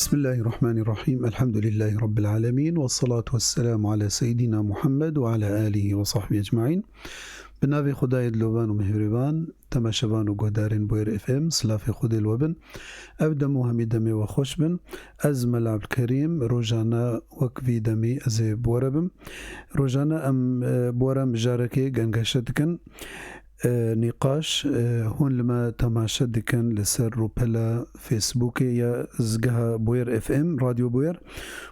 بسم الله الرحمن الرحيم. الحمد لله رب العالمين، والصلاة والسلام على سيدنا محمد وعلى آله وصحبه أجمعين. بناوی خدای دلوبان و مهربان تماشاوان و گهدارین بویر اف ام سلاف خود الوبن ابدمو همی دمی و خوش بن از ملعب الكريم روجانا وكفي دمي از بوربم روجانا ام بورم جاركي گنگشتکن نقاش هون لما تماشد كان لسر روبلا فيسبوك يا زجها بوير اف ام راديو بوير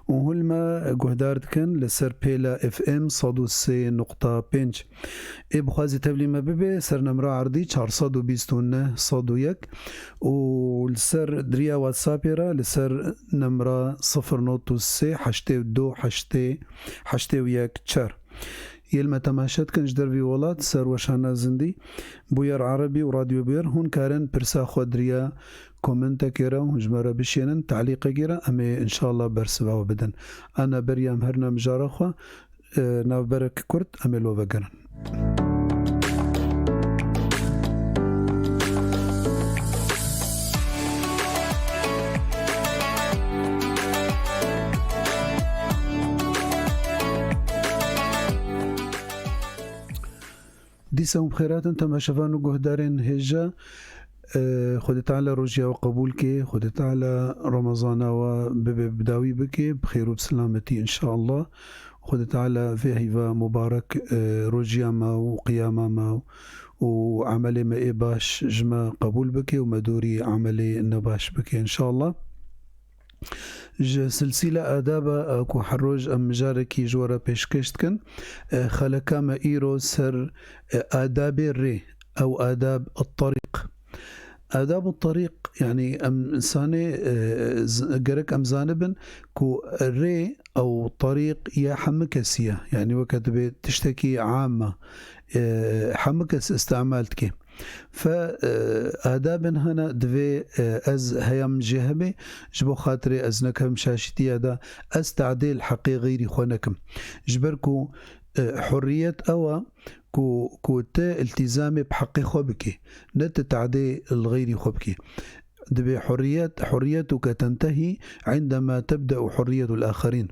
وهون لما جهدارد كان لسر بيلا اف ام صادو سي نقطة بينج بخوازي تبلي ما ببي سر نمرة عرضي 420 صادو يك ولسر دريا واتسابيرا لسر نمرة 0.3 حشتي ودو حشتي وياك تشار يلما تماشات كنج دربي ولات سر وشانا زندي بوير عربي وراديو بير هون كارن برسا خودريا كومنتا كيرا وجمرة بشينن تعليق كيرا امي ان شاء الله برسبا وبدن انا بريام هرنا مجارخوا ناف برك كرت امي لو بقرن ديسا بخيرات تماشفان و گهدارين هجا خود تعالى روجيا وقبول كي خود تعالى رمضان وبداوي بكي بخير وبسلامتي ان شاء الله خود تعالى في هيفا مبارك روجيا ما وقيامة ما وعملي ما إباش جما قبول بكي ومدوري عملي نباش بكي ان شاء الله سلسلة آداب أكو حروج أم جاركي جورا بيشكشتكن خلقا ما إيرو سر آداب الري أو آداب الطريق. آداب الطريق يعني أم إنساني قرك أم زانبن كو الري أو طريق يا حمكسية يعني وقت تشتكي عامة حمكس استعمالتك فآداب هنا دوي از هيام جهبي جبو خاطري از نكم شاشتي هذا از تعديل حقي غيري خونكم جبركو حرية أو كو تا التزامي بحقي خوبكي نت تعدي الغيري خوبكي دبي حريتك تنتهي عندما تبدأ حرية الآخرين.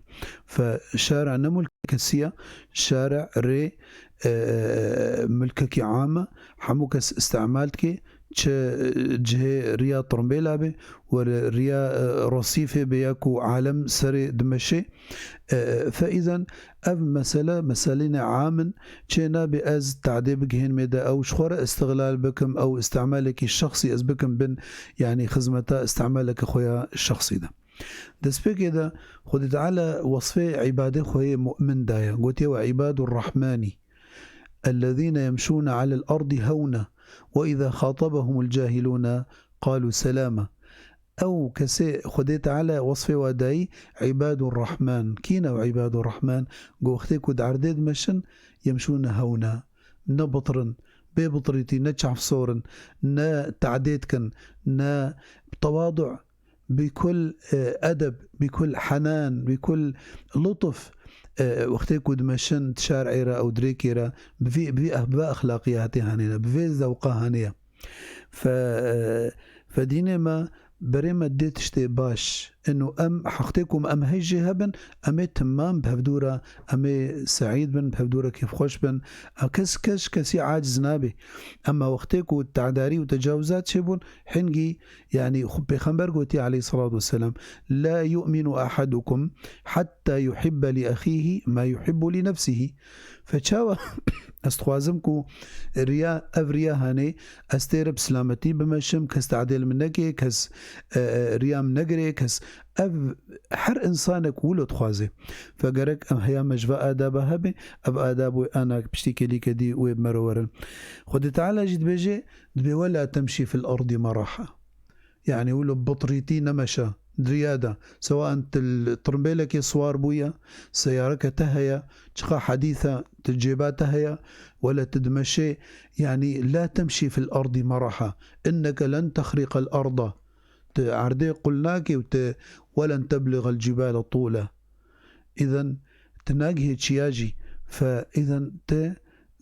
فشارع نمو الكسية شارع ري ملكك عامة حموكس استعمالك جهة ريا طرمبيلا بي وريا رصيفة بياكو عالم سري دمشي فإذا أف مسألة عامن چينا بأز تعدي بكهن ميدا أو شخورة استغلال بكم أو استعمالك الشخصي أز بكم بن يعني خزمتا استعمالك خويا الشخصي ده دسبك إذا خد تعالى وصفه عباده خويا مؤمن دايا قلت وعباد الرحمن الذين يمشون على الأرض هونا وإذا خاطبهم الجاهلون قالوا سلاما أو كسي خديت على وصف وداي عباد الرحمن كينا وعباد الرحمن قوختيك ودعرديد مشن يمشون هونا نبطرن ببطريتي نتشعف صورن نا تعديدكن نا تواضع بكل أدب بكل حنان بكل لطف وقتك ودمشن تشارعيرا أو دريكيرا بأخلاقياتها هنينا بفي ذوقها هنيا فدينما بريما ديتشتي باش انه ام حقتكم ام هيجي هبن ام تمام بهفدورة ام سعيد بن بهفدورة كيف خوش بن كس كسي عاجز نابي اما وقتكم التعداري وتجاوزات شبون حنجي يعني بيخنبر قوتي عليه الصلاة والسلام لا يؤمن احدكم حتى يحب لأخيه ما يحب لنفسه فتشاوى استخوازمكو ريا افريا هاني استيرب سلامتي بمشم كس تعديل منكي كس ريا منقري كس حر انسانك ولد خوازي فقرك ام هيا مجفى آدابها بي اب آدابو انا بشتكي لي كدي ويب مرورن خد تعالى جد بيجي دبي ولا تمشي في الارض مرحا يعني ولو بطريتي نمشى دريادة سواء الطرمبيلك صوار بويا سيارك تهيا تشقى حديثة تجيبات تهيا ولا تدمشي يعني لا تمشي في الأرض مرحا إنك لن تخرق الأرض عردي قلناك ولن تبلغ الجبال طولا إذن تناقه تشياجي فإذن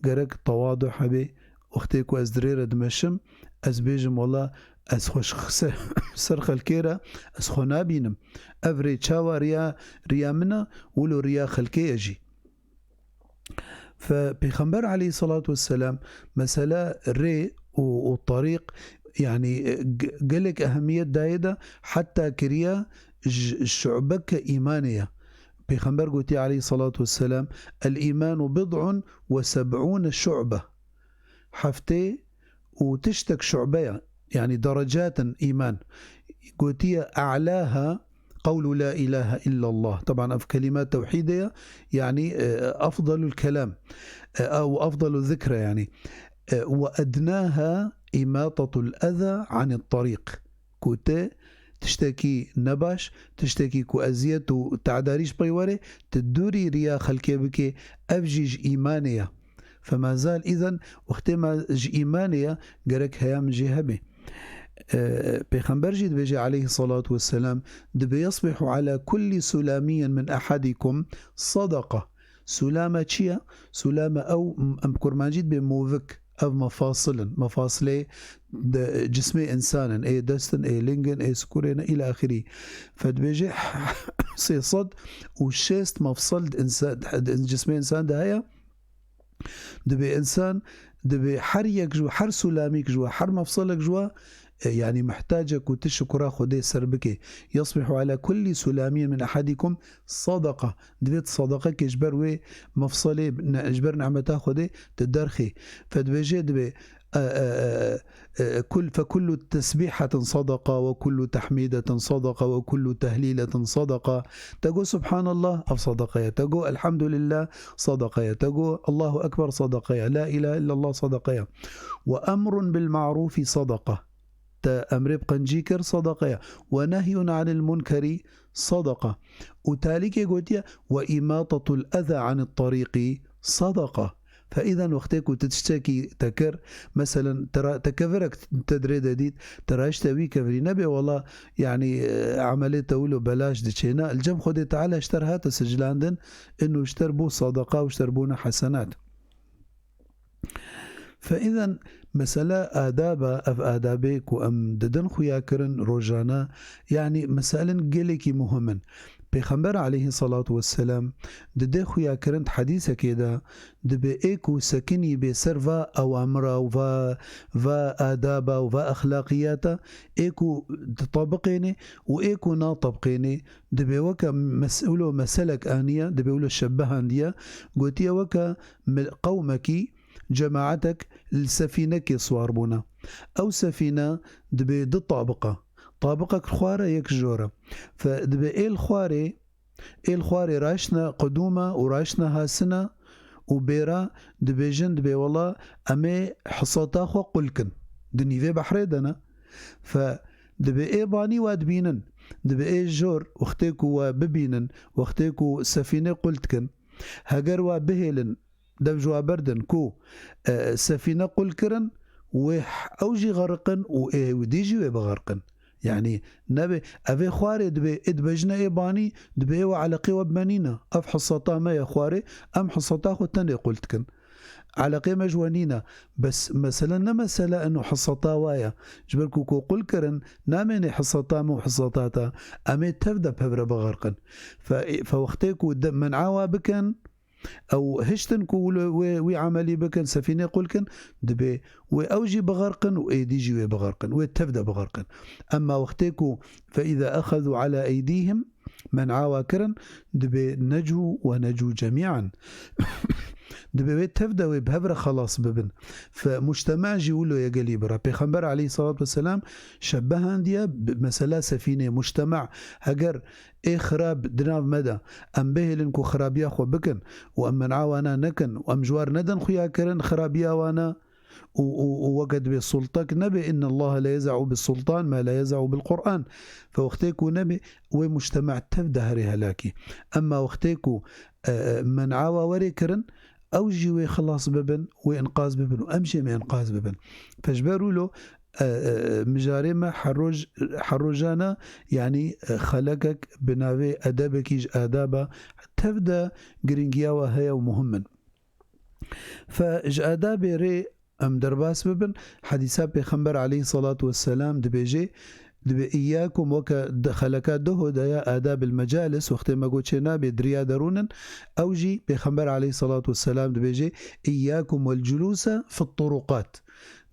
قرق تواضع حبي اختيكو ازدرير دمشم ازبيجم والله از خوش سر خلکیرا از خو نابینم افری چاوا ریا منه ولو ریا خلکی اجی. فبيغمبر عليه الصلاة والسلام مسألة ري والطريق يعني قلك أهمية دايدة حتى كريا شعبك إيمانية. بيغمبر قلت عليه الصلاة والسلام الإيمان 70 شعبة حفتي وتشتك شعبية يعني درجات إيمان. قلت أعلاها قول لا إله إلا الله، طبعا في كلمات توحيدية يعني أفضل الكلام أو أفضل الذكرى يعني. وأدناها إماطة الأذى عن الطريق، كوتي تشتكي نباش تشتكي كو أزيت وتعداريش بيوري تدوري ريا خلكي بكي أفجيج إيمانية. فما زال إذن وقتما إيمانية قرك هيام جهبه. بيغمبر جيد بيجي عليه الصلاة والسلام دبي يصبح على كل سلامي من أحدكم صدقة. سلامة شيا سلامة أو أمكر ما جيد بموفك أو مفاصلي جسمي إنسانا أي دستن أي لينجن أي سكورين إلى آخره. فدبيجي صد وشيست مفصل إنسان جسمي إنسان ده هيا دبي إنسان دبي حريك جوا حر سلاميك جوا حر مفصلك جوا يعني محتاجك وتشكرا خدي سربكي. يصبح على كل سلامي من أحدكم صدقة. دبيت صدقة كجبر وي مفصلي اجبر نعمتها خدي تدرخي. فدبيجي دبي فكل تسبيحة صدقة وكل تحميدة صدقة وكل تهليلة صدقة. تقول سبحان الله أو صدقة، تقول الحمد لله صدقة، تقول الله أكبر صدقة، لا إله إلا الله صدقة. وأمر بالمعروف صدقة، أمر بقنجيكر صدقة، ونهي عن المنكر صدقة. وتاليك قلت وإماطة الأذى عن الطريق صدقة. فإذا وقتك وتشتكي تكر مثلا ترى تكفرك تدريد ديد ترى اشتوي كفري نبي والله يعني عملية تقوله بلاش دشينا الجم خدي تعالى اشترها تسجلاندن انه اشتربوا صدقة واشتربونا حسنات. فإذا مسألة آدابك وأم ددن خياكرن روجانا يعني مسألة قلكي مهما. بيغمبر عليه الصلاة والسلام دده خياكرن حديثة كده دبي ايكو سكني بسرفا أوامره وفا آدابه وفا أخلاقياته ايكو تطابقيني وايكو ناطبقيني. دبي وكا مسؤولو مسلك آنية دبي ولو الشبه آنية قلت يا وكا قومك جماعتك السفينة كي صواربونا أو سفينة دبي دي طابقك الخوارة يك جورة. فدبي إيه الخواري راشنا قدومة وراشنا هاسنا وبيرا دبي جن دبي والله أمي حصاتا خو قلكن دني في بحريدنا. فدبي إيه باني وادبينن دبي إيه جور وقتيكو ببينن وقتيكو سفينة قلتكن هاجر وبهلن دبجوا بردن كو سفينة قل كرن وأوجي غرقن وديجي بغرقن. يعني نبي أبي خواري دبي إدبجنا إيباني دبي وعلى قوة بمنينا أف حصتا ما يا خواري أم حصتا خو تاني قلت كن على قيمة جوانينا. بس مثلا مسألة أنه حصتا وايا جبركو كو قل كرن ناميني حصتا مو حصتاتا أمي تبدأ بهبرة بغرقن. فوقتيكو من عاوا بكن أو هشتن كول وعملي بكن سفينة قلكن دبي وأوجي بغرقن وأيديجي بغرقن وتبدأ بغرقن. أما وقتكو فإذا أخذوا على أيديهم من عاوكرن دبي نجو ونجو جميعا. دبي تبدأ بهبرة خلاص ببن. فمجتمع جيولو يا قليبرا بيغمبر عليه الصلاة والسلام شبهان ديا بمسألة سفينة مجتمع هجر إيه خراب دناف مدى أم بهلنكو خرابيا خو بكن وأم نعاوانا نكن وأم جوار ندن خويا كرن خرابيا وانا ووقد بالسلطك نبي إن الله لا يزع بالسلطان ما لا يزع بالقرآن. فوقتيكو نبي ومجتمع تبدأ هري هلاكي. أما وقتيكو من عاوا وري كرن أوجي ويخلص ببن وإنقاذ ببن وأمشي من إنقاذ ببن. فجبروا له مجارمة حروجانا يعني خلقك بناوي أدابك آدابا تبدأ جرينجيا وهي ومهما. فج آدابي ري ام درباس ببن حديثات پیغمبر عليه الصلاة والسلام دبيجي دبي إياكم وكا دخلكا دهو دايا آداب المجالس وقت ما قلت نابي دريا درونن أوجي بيخمبر عليه الصلاة والسلام دبيجي إياكم والجلوس في الطرقات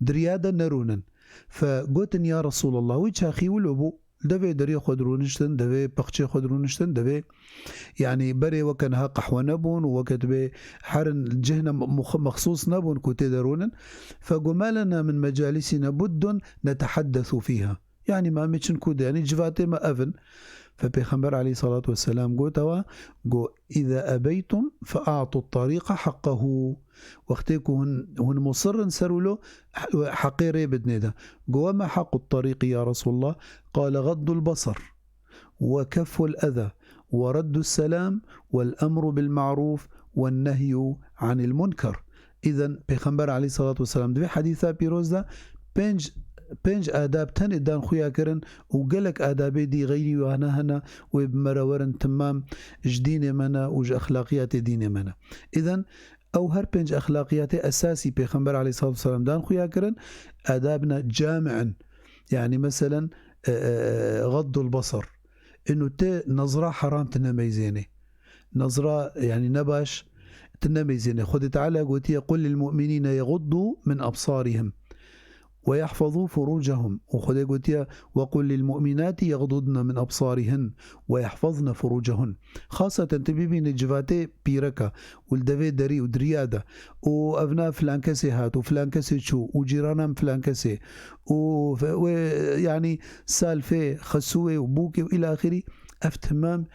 دريادا نرونن فقلتن يا رسول الله ويش أخي ولبو دبي دري خدرونشتن دبي بقشي خدرونشتن دبي يعني بري وكانها قحوة نبون وكتبي حرن جهنم مخصوص نبون كنت درونن فقمالنا من مجالسنا بد نتحدث فيها يعني ما ميتشن كود يعني جفاتي ما أفن فبيخمبر عليه الصلاة والسلام قو إذا أبيتم فأعطوا الطريق حقه وقتكم هن مصر نسروا له حقيري بدني ده قو ما حق الطريق يا رسول الله قال غض البصر وكف الأذى ورد السلام والأمر بالمعروف والنهي عن المنكر. إذن بيخمبر عليه الصلاة والسلام ده حديثة بيروز ده بنج آداب تاني دان خويا كرن وقالك آدابي دي غيري وانا هنا وبمرورن تمام جدين منا وج أخلاقيات دين منا. إذن أو هر بنج أخلاقيات أساسي بيخمبر عليه الصلاة والسلام دان خويا كرن آدابنا جامعا يعني مثلا غض البصر إنه نظرة حرام تنميزيني نظرة يعني نباش تنميزيني خد تعالى قلت قل للمؤمنين يغضوا من أبصارهم ويحفظوا فروجهم وخذ قلت وقل للمؤمنات يغضضن من أبصارهن ويحفظن فروجهن خاصة تبيبين الجفاتي بيركا والدفي دري ودريادة وأبناء فلان كسي هات وفلان كسي شو وجيرانا فلان كسي ويعني سالفي خسوي وبوكي وإلى آخره افتمام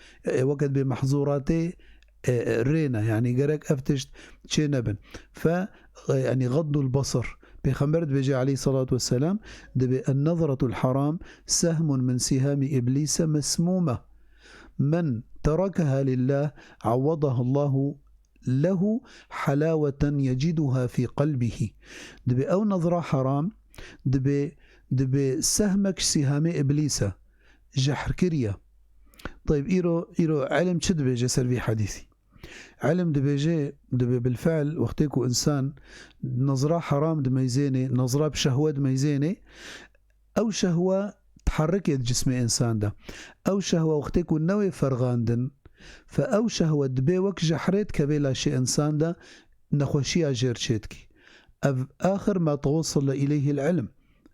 وقت بمحظوراتي رينا يعني قرق افتشت شي نبن يعني غض البصر بيخمرت بيجي عليه الصلاة والسلام دبي النظرة الحرام سهم من سهام إبليس مسمومة من تركها لله عوضها الله له حلاوة يجدها في قلبه دبي أو نظرة حرام دبي سهمك سهام إبليس جحر كريا. طيب إيرو علم شد بيجي سر في حديثي علم دبي بالفعل وقتكو إنسان نظرة حرام دميزيني نظرة بشهوة دميزيني أو شهوة تحركت جسم إنسان ده أو شهوة وقتكو نوي فرغاندن فأو شهوة دبي وك جحريت كبيلا شي إنسان ده نخوشي أجير شيتكي آخر ما توصل إليه العلم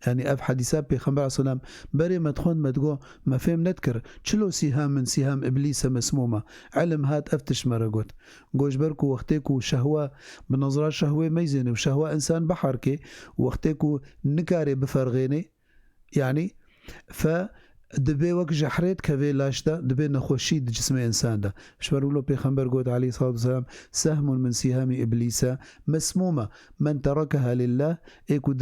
يعني أف حديثات بيخمبر عليه السلام بري ما تخون ما تقول ما فهم نذكر شلو سهام من سهام إبليس مسمومة علم هات أفتش مرقوت قوش بركو وقتكو شهوة بنظرة شهوة ميزيني وشهوة إنسان بحركي وقتكو نكاري بفرغيني يعني دبي وك جحريت كفي لاشتا دبي نخوشي جسم إنسان ده شبرولو بيخمبر قود عليه الصلاة والسلام سهم من سهام إبليس مسمومة من تركها لله إيكو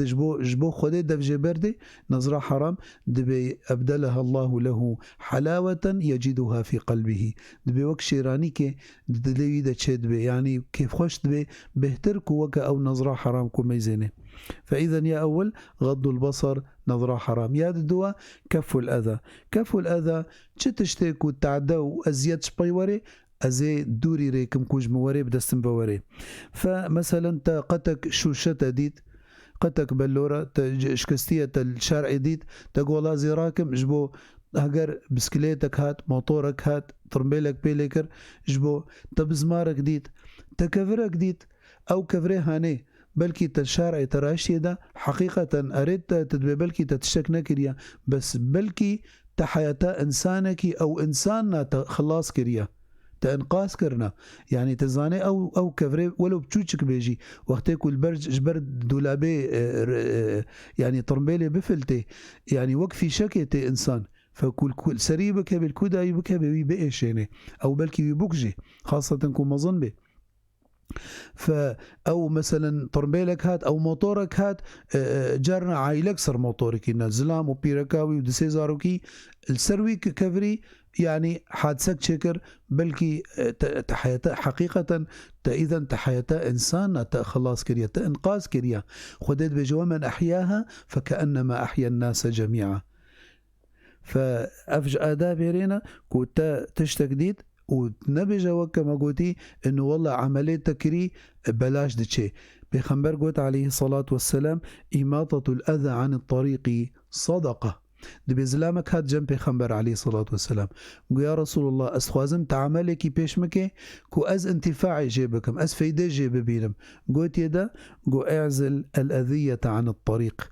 جبو خده دف جبردي نظرة حرام دبي أبدلها الله له حلاوة يجدها في قلبه دبي وك شيرانيكي دلوي دا تشي دبي يعني كيف خوش دبي بهتركو وك أو نظرة حرام كو ميزيني. فإذا يا أول غض البصر نظرة حرام يا دوا كف الأذى كف الأذى تشتشتك وتعدى وأزياد شبيوري أزي دوري ريكم كوج موري بدستن بوري فمثلا تا قتك شوشة ديت قتك بلورة شكستية الشارع ديت تقول زراكم جبو هجر بسكليتك هات موتورك هات ترمبيلك بيليكر جبو تبزمارك ديت تكفرك ديت أو كفري هاني بلكي تشارع تراشي ده حقيقة أريد تدبي بلكي تتشك نكريا بس بلكي تحياتا إنسانك أو إنساننا خلاص كريا تنقاس كرنا يعني تزاني أو كفري ولو بتشوشك بيجي وقتك البرج جبرد دولابي يعني طرمبيلي بفلتي يعني وقفي شكيتي إنسان فكل سريبك بالكودا يبكى بيبقيش يعني أو بلكي يبكجي خاصة كون مظن به أو مثلا طرمبيلك هات أو موتورك هات جارنا عايلك سر موتورك نزلام وبيركاوي ودسيزاروكي السروي كفري يعني حادثك شكر بلكي تحياتا حقيقة إذا تحياتا إنسان خلاص كريا تنقاذ كريا خدت بجوا من أحياها فكأنما أحيا الناس جميعا. فأفج آداب هرينا كوتا تشتكديد ونبجا وكا ما قوتي إنه والله عملية تكري بلاش دشي. بيخنبر قوت عليه الصلاة والسلام إماطة الأذى عن الطريق صدقة. دبي زلامك هات جنب بيخنبر عليه الصلاة والسلام قو يا رسول الله أستخوازم تعملكي بيش مكي كو أز انتفاعي جيبكم أز فيدي جيب بينم قوت يدا قو اعزل الأذية عن الطريق.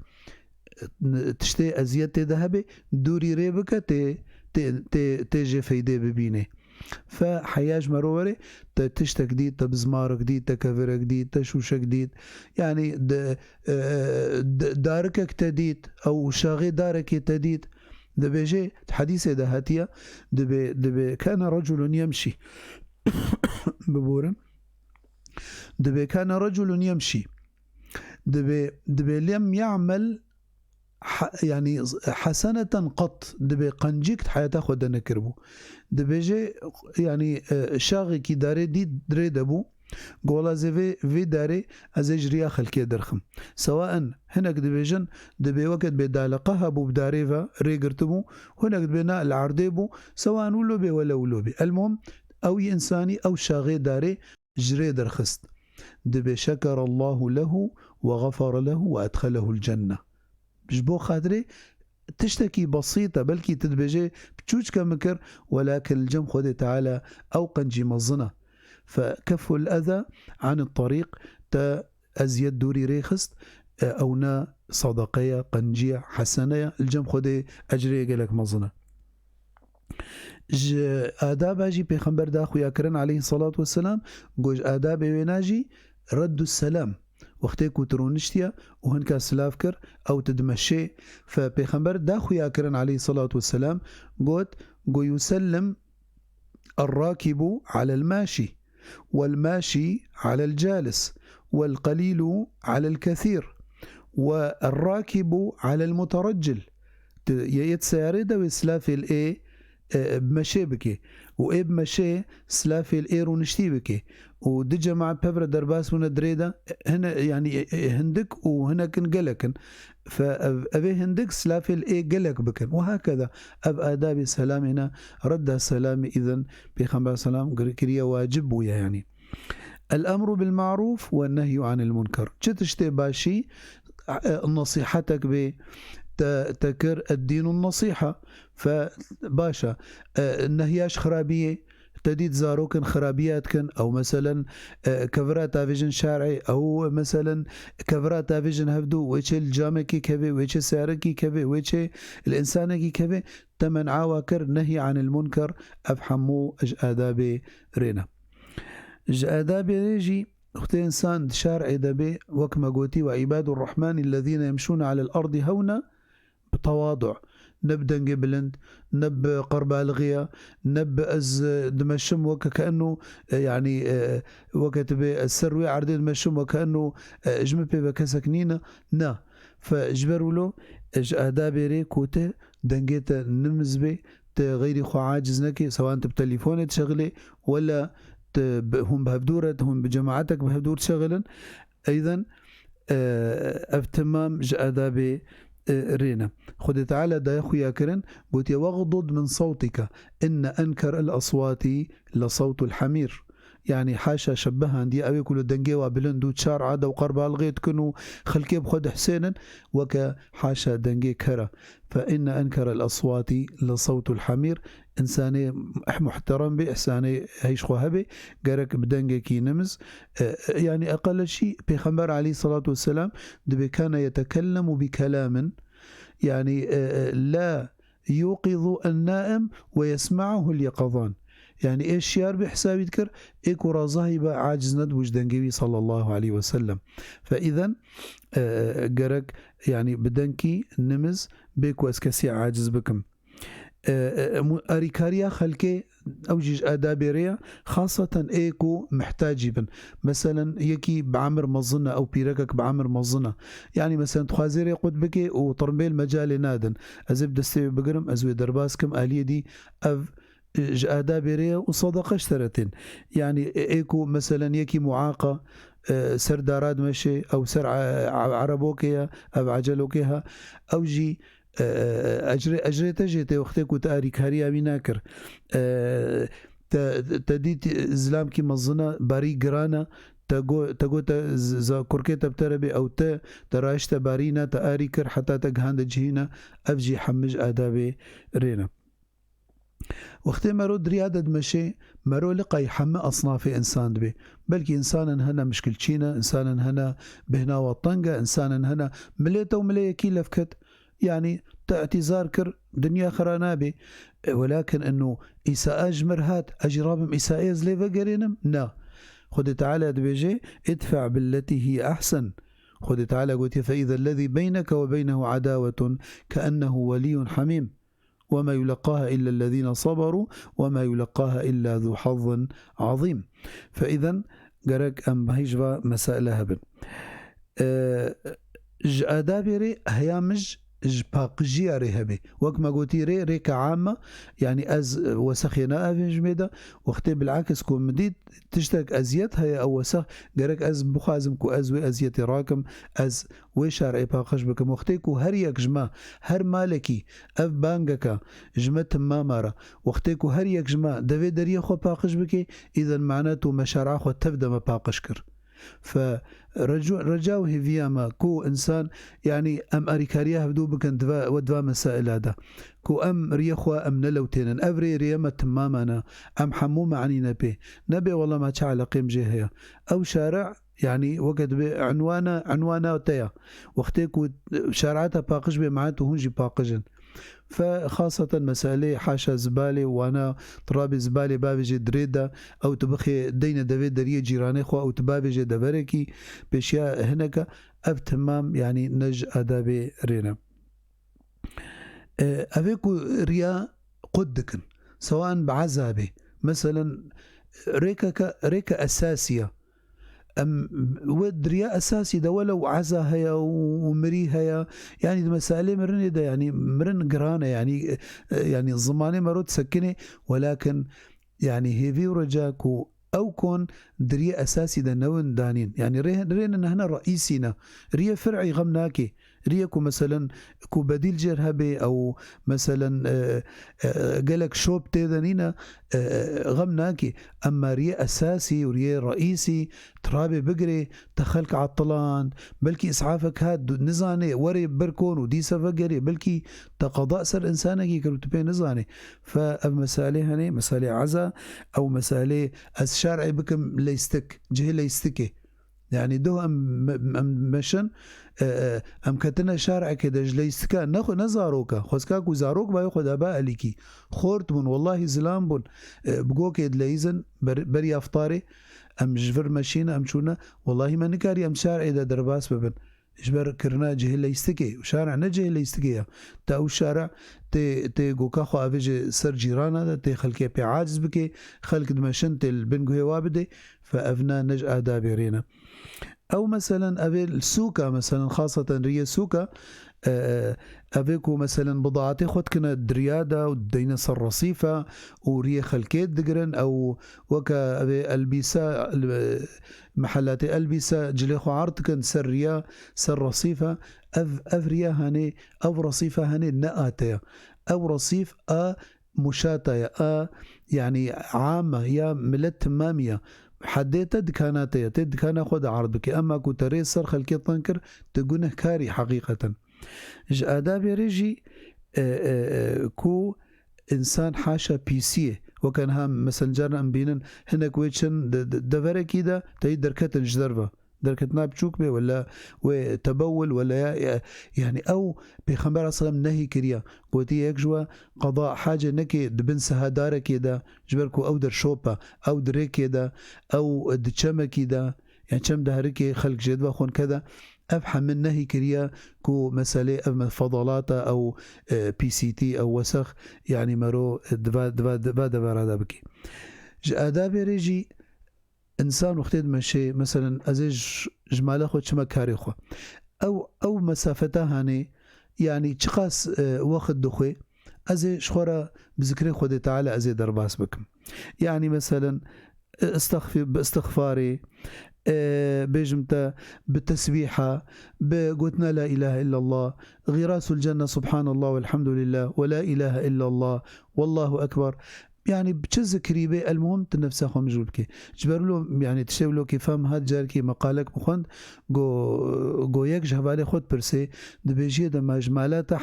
تشتي أزيت ذهبي دوري ريبك تيجي فيدي ببينه. فحياج مروري تشتا جديد تبزمار جديد تكفر جديد تشوش جديد يعني داركك تديد أو شاغي دارك تديد. دبي جي حديثة دهاتية دبي كان رجل يمشي ببورن دبي كان رجل يمشي دبي لم يعمل يعني حسنة قط دبي قنجيك حياته خدنا كربو دبي جي يعني شاغي كي داري دي دري دبو قولا زي في داري ازجريا خلكي درخم سواء هناك دبيجن دبي وقت بدالقها بو بداريفا ريقرتبو هناك دبينا العرديبو سواء ولوبي ولا ولوبي المهم او انساني او شاغي داري جري درخست دبي شكر الله له وغفر له وادخله الجنة. بجبو خاطري تشتكي بسيطة بلكي تدبجي بتشوش كمكر ولكن الجم خده تعالى أو قنجي مظنة. فكف الأذى عن الطريق تا أزيد دوري ريخست أو نا صدقية قنجية حسنية الجم خده أجري قلك مظنة. آداب أجي بيخنبر داخو ياكرن عليه الصلاة والسلام قوج آداب ويناجي رد السلام وقتك وترونشتيا وهنكا سلافكر أو تدمشي. فبيخنبر داخو ياكرن عليه الصلاة والسلام قوت قو يسلم الراكب على الماشي والماشي على الجالس والقليل على الكثير والراكب على المترجل. يتسارد ويسلافي الإيه بمشي بكي وإيه بمشي سلافي الإير ونشتي بكي ودجا مع بفر درباس وندريدا هنا يعني هندك وهنا كن قلكن فأبي هندك سلافي الإيه قلك بكن وهكذا أب آداب السلام هنا رد السلام إذن بيخنبر السلام كريا واجب ويا يعني الأمر بالمعروف والنهي عن المنكر. تشتي باشي نصيحتك ب تكر الدين النصيحة فباشا النهياش خرابية تديد زاروكن خرابيات كن أو مثلا كفرات فيجن شارعي أو مثلا كفرات فيجن هفدو ويش الجامكي كبي ويش سعركي كبي ويش الإنسانكي كبي تمن عاوكر نهي عن المنكر أفحمو أج آدابي رينا أج آدابي ريجي اختي إنسان شارعي دبي وكما قوتي وعباد الرحمن الذين يمشون على الأرض هونا بتواضع نب دنجي بلند نب قرب الغية نب أز دمشم وكأنه يعني وقت السروي عرض دمشم وكأنه جمبي بكسكنينة نا فجبروا له آدابي كوته دنجيت نمزبي غيري خو عاجز نكي سواء انت بتليفوني تشغلي ولا هم بهبدورة هم بجماعتك بهبدور تشغلا أيضا افتمام آدابي رينا خد تعالى دا يا كرن قلت واغضض من صوتك إن أنكر الأصوات لصوت الحمير. يعني حاشا شبهها دي أبي كل دنجيوا بلندو تشار عادا وقرب الغيت كنوا خلكي بخد حسينا وك حاشا دنجي كرا فإن أنكر الأصوات لصوت الحمير. إنساني محترم بإحساني هيش خوهبي قرك بدنجي كي نمز يعني أقل شيء بيخمبر عليه الصلاة والسلام دبي كان يتكلم بكلام يعني لا يوقظ النائم ويسمعه اليقظان. يعني إيش شيار بحساب يذكر إيكو رازاهي عاجز ندوج دنجوي صلى الله عليه وسلم. فإذا قرك يعني بدنكي نمز بيكو اسكسي عاجز بكم أريكاريا خلكي أوجيج آدابيريا خاصة إيكو محتاجبا مثلا يكي بعمر مظنة أو بيركك بعمر مظنة يعني مثلا تخازيري قد بكي وطرمبيل مجال نادن أزيب دستي بقرم أزوي درباسكم آلية دي أف آدابيريا وصدقة اشترتين. يعني إيكو مثلا يكي معاقة سر داراد مشي أو سر عربوكيا أو عجلوكيها أو جي أجري تجي وقتك وتاري كاريا بناكر تديت زلام كي مظنة باري جرانا تقو ز كركيتا بتربي أو ترايشتا بارينا تآريكر حتى تجهاند جهينا أفجي حمج آدابي رينا. وقتی مرو دريادة مشي مرو لقى حمى أصناف إنسان بي، بلكي إنسانا هنا مشكل تشينا، إنسانا هنا بهنا وطنقة، إنسانا هنا مليتا ومليا كي لفكت، يعني اعتذار كر دنيا خرانا بي، ولكن إنه إساءة جمرهات أجرابم إساءة زلي فقرينم نا. خد تعالى دبيجي ادفع بالتي هي أحسن. خد تعالى قلت فإذا الذي بينك وبينه عداوة كأنه ولي حميم وما يلقاها إلا الذين صبروا وما يلقاها إلا ذو حظ عظيم. فإذا قرق أم هيجوا مسائل هبن آدابي هيامج باقجي رهبي وكما قلتي ري كعامة، يعني أز وسخينا أفنج ميدا وقتي بالعكس كون مديد تشتك أزيت هي أو وسخ قرق أز بخازم كو أزوي أزيت راكم أز ويشار باقش بكم وقتي كو هر يك جما هر مالكي أف بانجكا جما تمامارا وقتي كو هر يك جما دفي دريا خو باقش بكي إذا معناته مشارع خو تبدا ما باقش كر. فرجاو هيفياما كو إنسان يعني أم أريكاريا هبدو بكن ودوا مسائل هذا كو أم ريخوا أم نلوتين أفري ريما تمامنا أم حموم عني نبي والله ما تعالى قيم جهية أو شارع يعني وقت عنوانا وتيا وقتك شارعاتها باقش بمعناته هنجي باقجن. فخاصة مسألة حاشا زبالة وانا ترابي زبالة بابجي دريدة أو تبخي دينا دافي دريه جيراني خو أو تبابجي دافركي بشياء هناك أب تمام يعني نج أدابي رينا. أبيكو ريا قدكن سواء بعذابي مثلا ريكا أساسية أم ودريا أساسي ده ولو عزا هيا ومري هيا يعني ده مسألة مرن ده يعني مرن قرانة يعني الزمانة مرود سكنة ولكن يعني هيفي ورجاكو أو كون دريا أساسي ده نون دانين يعني رينا نحن رئيسينا ريا فرعي غمناكي ريكو مثلا كو بديل جرهبي أو مثلا قالك شوب تيدانينا غمناكي. أما ريا أساسي وريا رئيسي ترابي بقري تخلك عطلان بلكي إسعافك هاد نزاني وري بركون ودي سفقري بلكي تقضاء سر إنسانك كرتبين نزاني. فمسالة هني مسالة عزا أو مسالة الشارع بكم ليستك جهة ليستكي يعني دو أم مشن أم كتنا شارع كده جليستكا نخو نزاروكا خسكاك وزاروك بايو خد أباء ليكي خورت بون والله زلام بون بقوك يدليزن بري أفطاري أم جفر ماشينا أم شونا والله ما نكاري أم شارع إذا درباس ببن إجبر كرنا جهة ليستكي وشارع نجهة ليستكي تا أو شارع تي قوكا خو أفيج سر جيرانا تي خلقي بي عاجز بكي خلق دمشن تي البنقوهي وابدي فأفنا نج آدابي رينا. أو مثلا أبي السوكا مثلا خاصة ريا سوكا أبيكو مثلا بضاعتي خد كنا دريادة ودينا صر رصيفة وريا خلكيت دقرن أو وكا أبي البسا محلات البسا جليخو عرض كن سر رصيفة أفريا هاني أو رصيفة هاني نآتيا أو رصيف مشاتيا يعني عامة يا ملت تمامية حديتا دكاناتيا تدكانا خد عرضك أما كو تريسر خلكي تنكر تقونه كاري حقيقة. آدابي ريجي كو إنسان حاشا بيسيه وكان هم مثلا جارنا أمبينن هنا كويتشن دفرة كده تايد دركة جدربة دركتنا بتشوك بي ولا وتبول ولا يعني أو بخمبر صلى نهي كريا قوتي يكجوا قضاء حاجة نكي دبن سهادارة كده جبركو أو در شوبا أو دري كده أو دشمة كده يعني شم دهركي خلق جدوى خون كذا أفحم من نهي كريا كو مسألة فضلات أو بي سي تي أو وسخ يعني مرو دبا هذا بكي. آدابي ريجي إنسان وقتيد ماشي مثلا أزيج جماله خود شما كاري خو أو مسافته هاني يعني تشخاص وقت دخوي أزي شخورة بذكري خود تعالى أزي درباس بكم يعني مثلا باستغفاري بجمتا بالتسبيحة بقوتنا لا إله إلا الله غراس الجنة سبحان الله والحمد لله ولا إله إلا الله والله أكبر يعني بتشز كريبه المهم تنفسها خو مجول بكي جبر له يعني تشتو له كيفام هاد جاركي مقالك بخوند جو يك جهبالي خود برسي دبيجي دم اجمالاتا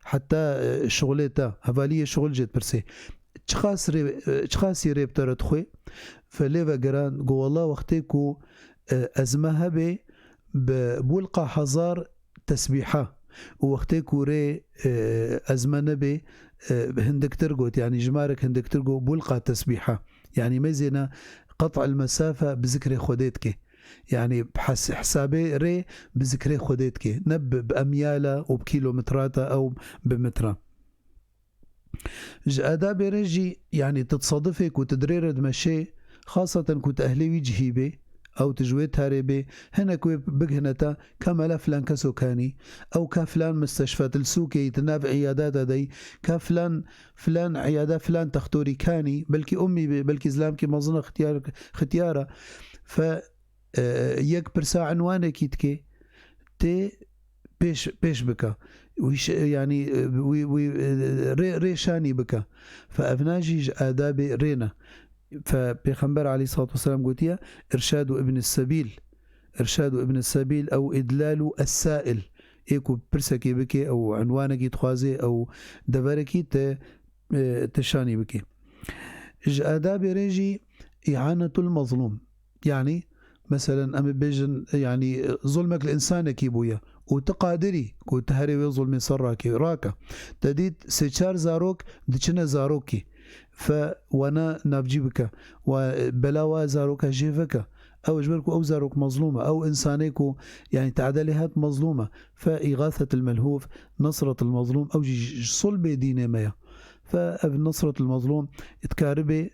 حتى شغلتا هفاليه شغل جت برسي تشخاصي ريبتر تخوي فليفا جران جو والله وقتكو ازمها به بولقى هزار تسبيحه ووقتكو ري ازمنه به هندك ترقوت يعني جمارك هندك ترقو بولقى تسبيحه يعني مزينا قطع المسافه بذكر خوديتك يعني بحس حسابي ري بذكر خوديتك نب بامياله وبكيلومتراتا او بمترا آداب رجي يعني تتصادفك وتدريرد مشي خاصة كنت أهلي وجهي بي أو تجويت هاربي هنا كوي بجهنتا كما لا فلان كسوكاني أو كفلان مستشفى السوكي تناف عيادات دي فلان عيادة فلان تختوري كاني بلكي أمي بلكي زلامكي مظنة ختيارة ف يك برسا عنوانك كيتكي تي بيش بكا ويش يعني وي ريشاني بكا فأبناجي آداب رينا فبيخنبر عليه الصلاة والسلام قلت إرشاد ابن السبيل أو إدلال السائل إيكو برسكي بكي أو عنوانك تخوازي أو دبركي تشاني بكي آداب ريجي إعانة المظلوم يعني مثلا أم بيجن يعني ظلمك الإنسان كيبويا وتقادري كو تهري ظلمي صراكي راكا تديد سيشار زاروك ديشنا زاروكي فوانا نابجيبك وبلاوا زاروك جيفك أو جبركو أو زاروك مظلومة أو إنسانيكو يعني تعدليات مظلومة فإغاثة الملهوف نصرة المظلوم أو صلب ديني ميا فابن نصرة المظلوم تكاربي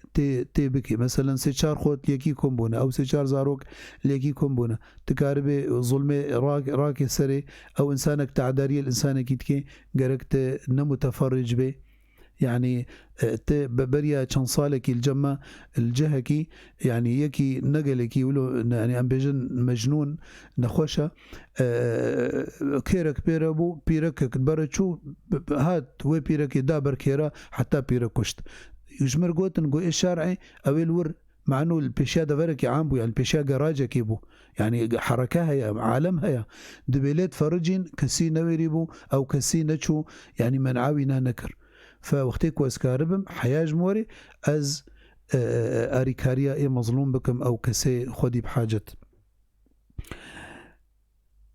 تي بكي مثلا سيشار خوت ليكي كومبونا او سيشار زاروك ليكي كومبونا تكاربي ظلمي راكي سري او انسانك تعداري الانسانك يتكي قرقت نمتفرج بي يعني بريا شنصالك الجمة الجهكي يعني يكي نقلكي ولو يعني ام بيجن مجنون نخوشة كيرك بيرابو بيرك برشو هات وي بيرك دابر كيرا حتى بيرك كشت يجمر قوتن قو الشارعي او الور مع انه البيشا دفرك عام بو يعني البيشا جراجة كيبو يعني حركة هي عالم هي دبيلات فرجين كسي نويريبو او كسي نتشو يعني منعاوينا نكر فوقتك واسكاربم حياج موري از اريكاريا اي مظلوم بكم او كسي خدي بحاجة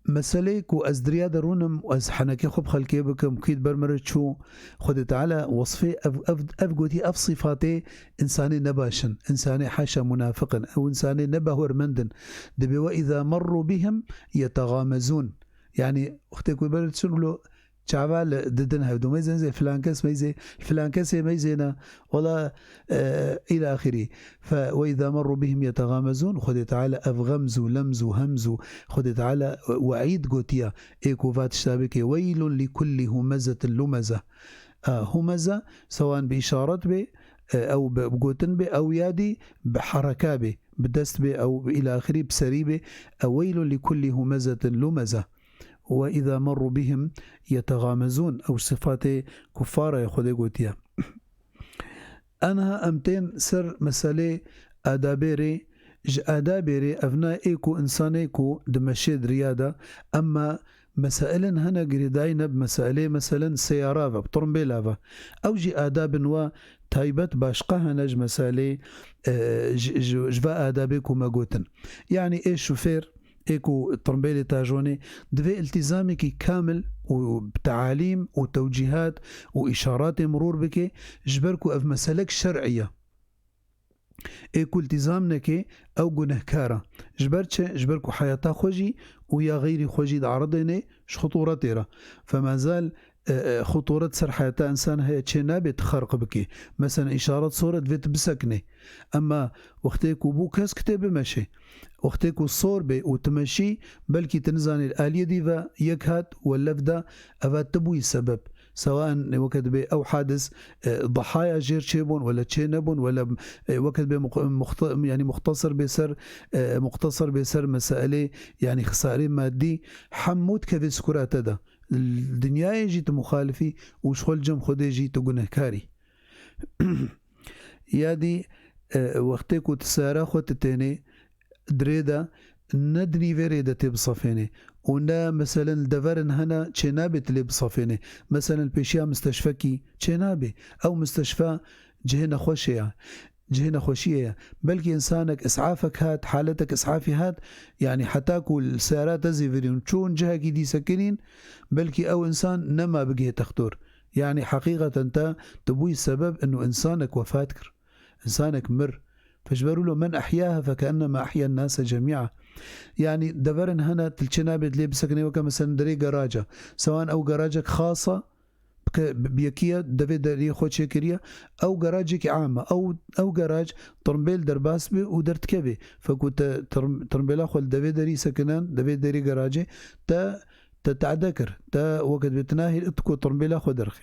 مساليك واز دريا درونم واز حنكي خب خلكي بكم كيد برمرت شو خد تعالى وصفي افقوتي اف صفاتي انساني نباشن انساني حاشا منافقا او انساني نبهور مندن دبي واذا مروا بهم يتغامزون يعني اختك وبرت شنو شعبال ددنها بدو ميزن زي فلانكس ميزي فلانكس ميزينا ولا إلى آخره وإذا مروا بهم يتغامزون خد تعالى أفغمزوا لمزوا همزوا خد تعالى وعيد قوتيا إيكو فات شتابك ويل لكل همزة لمزة همزة سواء بإشارة به أو بقوتن به أو يادي بحركة به بدست به أو إلى آخره بسري به ويل لكل همزة لمزة وإذا مروا بهم يتغامزون أو صفات كفارة يخذ قوتيا أنها أمتين سر مسألة آدابيري آدابيري أفناء إيكو إنسانيكو دمشيد ريادة أما مسائل هنا قريداين بمسائل مثلا سيارة بطرمبيلافا أو جي آداب وتايبت باشقها نج مسائل جفاء آدابيكو مقوتن يعني إيش شوفير إيكو الطرمبيلي تاجوني دفي التزامك كامل وبتعاليم وتوجيهات وإشارات مرور بك جبركو أف مسالك شرعية إيكو التزامنك أو جنهكارة جبركو حياتا خوجي ويا غيري خوجي دعرضيني خطورة تيرا فما زال خطورة سر حياة إنسان هي تشينابي تخرق بكي مثلا إشارة صورة فيت بسكني أما وقتيكو بوكاس كتاب ماشي وقتيكو الصور بي وتمشي بلكي تنزاني الآلية ديفا يكهات واللفدة أفات تبوي سبب سواء وقت بي أو حادث ضحايا جير تشيبون ولا تشينبون ولا وقت بي يعني مختصر بسر مسائل يعني خساري مادي حمود كذي سكرات ده الدنيا جيت مخالفي وشغل جم خدي جيت جنهكاري يادي وقتی کو تسارا خود تاني دريدا ندني فيري دا تبصفيني ونا مثلا الدفرن هنا تشنابي تلي بصفيني مثلا البيشيا مستشفى تشنابي او مستشفى جهنة خوشية جهنة خوشية بلكي إنسانك إسعافك هات حالتك إسعافي هات يعني حتاكو السيارات تزي فيريون شون جهة دي سكنين بلكي أو إنسان نما بقيه تختور يعني حقيقة أنت تبوي السبب أنه إنسانك وفاتكر إنسانك مر فاجبروا له من أحياها فكأنما أحيا الناس جميعا يعني دبرن هنا تلشنابت لي بسكني وكا مثلا دري جراجة سواء أو جراجك خاصة بيكيا دفي دري خود شكريا أو جراجك عامة أو جراج ترمبيل درباس بي ودرت كبي فكنت ترمبيل أخو دفي دري سكنان دفي دري جراجي تا تتعذكر تا وقت بتناهي تكو ترمبيل أخو درخي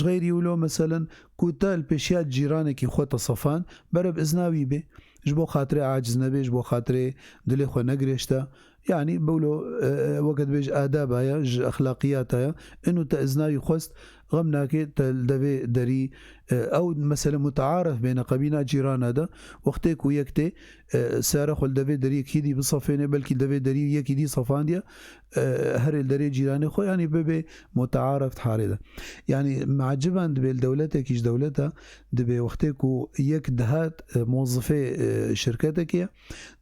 غير يقولوا مثلا كوتا البيشيات جيرانك يخوت صفان برب إزناوي بي جبو خاطري عاجز نبي جبو خاطري دلي خو نقريشتا يعني بقولوا وقت بيج آداب هيا أخلاقيات هيا إنه تأزناوي خست غمناكي تلدبي دري أو مثلا متعارف بين قبيلة جيران هذا وقتك ويكتي سارة خل دبي دري كيدي بصفين بلكي دبي دري يكيدي صفان ديا هر الدري جيراني خو يعني ببي متعارف تحارده يعني معجبا دبي الدولة كيش دولتها دبي وقتك ويك دهات موظفي شركتك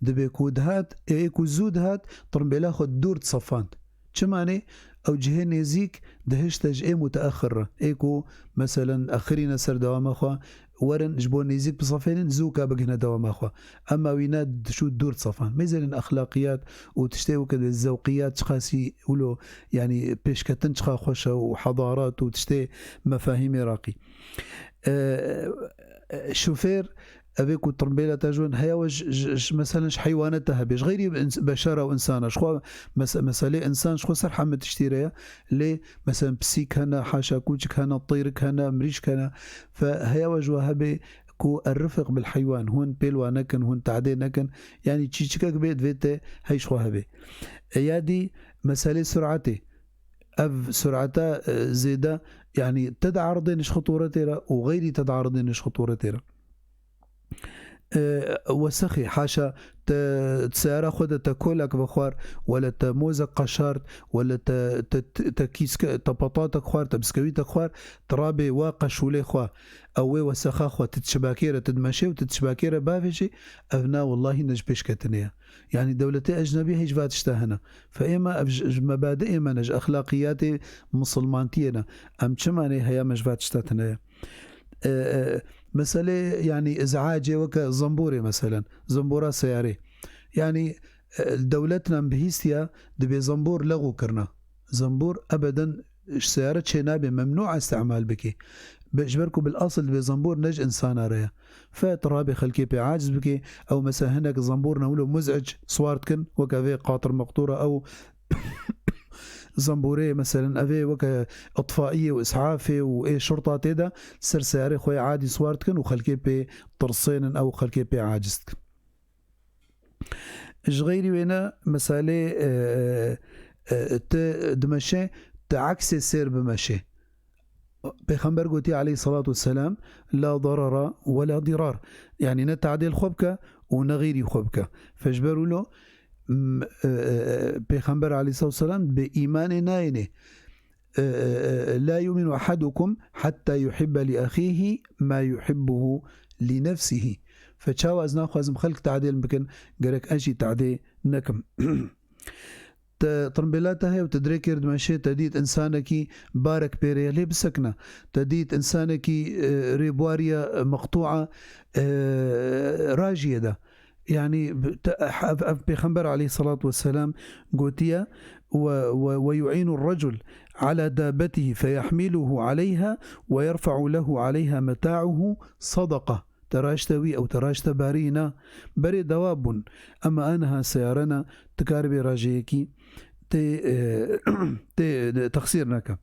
دبي كودهات ايكو زودهات طرمبلا خد دور تصفان شماني او جهه نزيك دهشتج اي متاخره ايكو مثلا اخرين سر دوام اخوا ورن جبون نزيك بصفين زوكا بقنا دوام اخوا اما ويناد شو دور صفان مثلا اخلاقيات وتشتي كذا الذوقيات تقاسي ولو يعني بيشكتن تشخا خوشه وحضارات وتشتي مفاهيم راقي شوفير أبيك الترمبيلة تجون هيا مثلا حيواناتها بيش غير بشرة وإنسان شخوا مسألة إنسان شخوا سر حمد تشتريها ليه مثلا بسيك هنا حاشا كوجك هنا طيرك هنا مريشك هنا فهيا وجوها بي كو الرفق بالحيوان هون بيلوا نكن هون تعدي نكن يعني تشيشكك بيت فيتي هي شخوا بي يادي مسألة سرعتي سرعتها زيادة يعني تدعرضينش خطورتها وغيري تدعرضينش خطورتها وسخي حاشا تسارة خود تاكلك بخوار ولا تموزك قشارت ولا تكيس تبطاتك خوار تبسكويتك خوار ترابي واقش ولي خوار او وسخا خو تتشباكيره تدمشي وتتشباكيره بافشي ابنا والله نجبش كتنيه يعني دولتي اجنبيه هيج فاتشتا هنا فاما مبادئ منج اخلاقياتي مسلمانتينا ام شماني هيا مجفاتشتا تنيه مسألة يعني إزعاجي وكا زنبوري مثلا زنبورة سياري يعني دولتنا بهيستيا دبي زنبور لغو كرنا زنبور أبدا سيارة شنابي ممنوع استعمال بكي بجبركو بالأصل دبي زنبور نج إنسان ريا فترابي خلكي بعاجز بكي أو مثلا هناك زنبور نقوله مزعج صوارتكن وكا في قاطر مقطورة أو زنبوري مثلا افي وكا اطفائيه واسعافي وايه شرطه تيدا سر سياري خويا عادي صوارتكن وخلكي بي طرسين او خلكي بي عاجزتك اش غيري وينا مسالي دمشي تعكس السير بمشي بيخنبر قوتي عليه الصلاة والسلام لا ضرر ولا ضرار يعني نتعديل خبكة ونغيري خبكة فاجبروا له بيخنبر عليه الصلاة والسلام بإيمان ناينه لا يؤمن أحدكم حتى يحب لأخيه ما يحبه لنفسه فتشاو أزنا خوازم خلق تعديل ممكن قرك أجي تعديل نكم طرمبلاتها هي وتدريك يرد ماشي تديت إنسانكي بارك بيريالي بسكنة تديت إنسانكي ريبواريا مقطوعة راجية ده يعني بيخنبر عليه الصلاة والسلام قوتيا ويعين الرجل على دابته فيحمله عليها ويرفع له عليها متاعه صدقة تراشتوي أو تراشت بارينا بري دواب أما أنها سيارنا تكاربي راجيكي تخسيرناك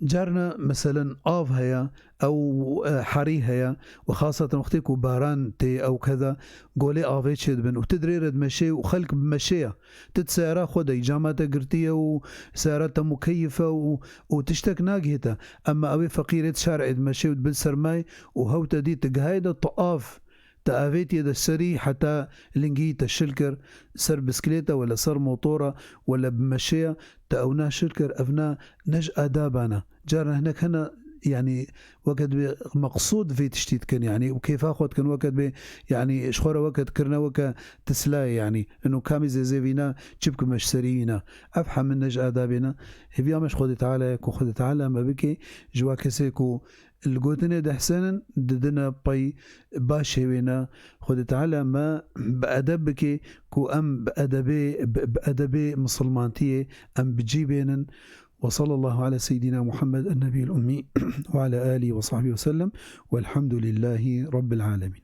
جارنا مثلا آف هيا أو حري هيا، وخاصة وقتك باران تي أو كذا، قولي آفيت شد بن وتدري رد مشي وخلق بمشيها تتسيرا خدي جامعة قرتية وسيارات مكيفة وتشتك ناقهتا. أما أوي فقيرة شارع مشي وتبلسر ماي وهوتا دي تقهايدا طقاف تأفيت يد السري حتى لنجي تشلكر سر بسكليتة ولا سر موطورة ولا بمشية تأونا شلكر أفنا نج آدابنا جارنا هناك هنا يعني وقت مقصود في تشتيت كان يعني وكيف أخذ كان وقت يعني شخورة وقت كرنا وقت تسلاي يعني إنه كامي زي فينا جبك مش سرينا أفحم من نج آدابنا هبيا مش خد تعالى كو خد تعالى ما بكي جوا كسيكو الجوتنا ده حسنا ددنا باي باشينا خد تعالى ما بأدبك كو أم بأدبي مسلمانتي أم بجيبين. وصلى الله على سيدنا محمد النبي الأمي وعلى آله وصحبه وسلم، والحمد لله رب العالمين.